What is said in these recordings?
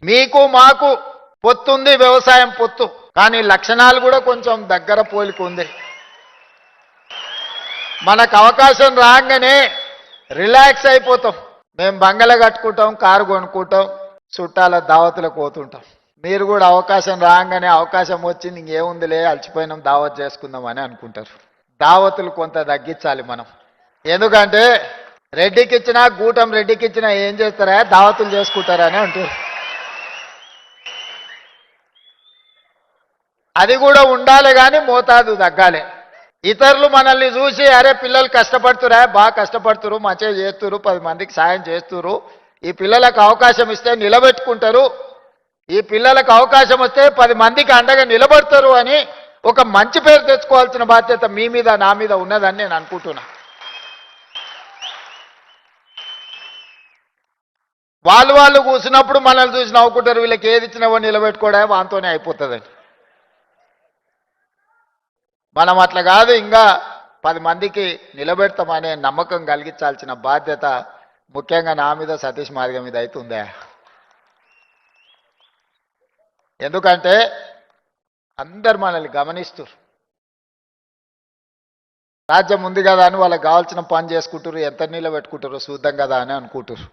మీకు మాకు పొత్తుంది, వ్యవసాయం పొత్తు, కానీ లక్షణాలు కూడా కొంచెం దగ్గర పోలిక ఉంది. మనకు అవకాశం రాగానే రిలాక్స్ అయిపోతాం. మేము బంగళ కట్టుకుంటాం, కారు కొనుక్కుంటాం, చుట్టాల దావతులకు పోతుంటాం. మీరు కూడా అవకాశం రాగానే అవకాశం వచ్చింది, ఇంకేముందిలే అలసిపోయినాం దావత్ చేసుకుందాం అని అనుకుంటారు. దావతులు కొంత తగ్గించాలి మనం. ఎందుకంటే రెడ్డికి ఇచ్చినా గూటం రెడ్డికి ఇచ్చినా ఏం చేస్తారా, దావతులు చేసుకుంటారా అని అంటారు. అది కూడా ఉండాలి, కానీ మోతాదు తగ్గాలి. ఇతరులు మనల్ని చూసి అరే పిల్లలు కష్టపడుతురా, బాగా కష్టపడుతురు, మంచిగా చేస్తురు, 10 మందికి సాయం చేస్తురు, ఈ పిల్లలకు అవకాశం ఇస్తే నిలబెట్టుకుంటారు, ఈ పిల్లలకు అవకాశం వస్తే 10 మందికి అండగా నిలబడతారు అని ఒక మంచి పేరు తెచ్చుకోవాల్సిన బాధ్యత మీ మీద నా మీద ఉన్నదని నేను అనుకుంటున్నా. వాళ్ళు కూర్చున్నప్పుడు మనల్ని చూసి నవ్వుకుంటారు, వీళ్ళకి ఏది ఇచ్చినావో నిలబెట్టుకోవడా వాంతోనే అయిపోతుందని. మనం అట్లా కాదు, ఇంకా 10 మందికి నిలబెడతామనే నమ్మకం కలిగించాల్సిన బాధ్యత ముఖ్యంగా నా మీద, సతీష్ మార్గ మీద అవుతుందా. ఎందుకంటే అందరు మనల్ని గమనిస్తారు. రాజ్యం ఉంది కదా అని వాళ్ళకి కావాల్సిన పని చేసుకుంటారు, ఎంత నిలబెట్టుకుంటారో చూద్దాం కదా అని అనుకుంటారు.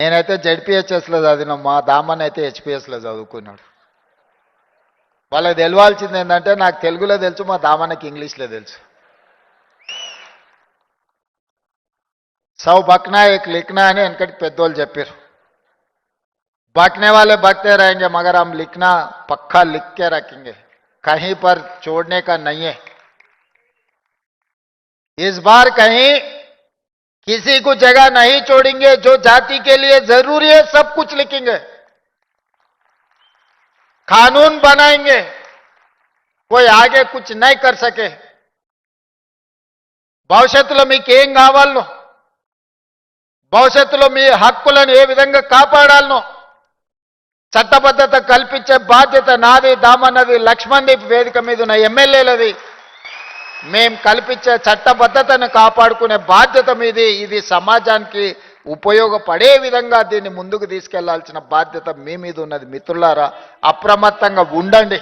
నేనైతే జెడ్పీహెచ్ఎస్లో చదివిన, మా దామన్ అయితే హెచ్పిఎస్లో చదువుకున్నాడు. వాళ్ళకి తెలవాల్సింది ఏంటంటే నాకు తెలుగులో తెలుసు, మా దామన్నకి ఇంగ్లీష్లో తెలుసు. సౌ బక్నా ఏక్ లిఖనా అని వెనకటి పెద్దోళ్ళు చెప్పారు. बकने वाले बकते रहेंगे मगर हम लिखना पक्का लिख के रखेंगे, कहीं पर छोड़ने का नहीं है. इस बार कहीं किसी को जगह नहीं छोड़ेंगे. जो जाति के लिए जरूरी है सब कुछ लिखेंगे, कानून बनाएंगे, कोई आगे कुछ नहीं कर सके. భవిష్యత్తులో మీకు ఏం కావాలనో, భవిష్యత్తులో మీ హక్కులను ఏ విధంగా కాపాడాలనో చట్టబద్ధత కల్పించే బాధ్యత నాది, దామన్నది, లక్ష్మణ్దీప్ వేదిక మీద ఉన్న ఎమ్మెల్యేలది. మేం కల్పించే చట్టబద్ధతను కాపాడుకునే బాధ్యత మీది. ఇది సమాజానికి ఉపయోగపడే విధంగా దీన్ని ముందుకు తీసుకెళ్లాల్సిన బాధ్యత మీ మీద ఉన్నది. మిత్రులారా, అప్రమత్తంగా ఉండండి.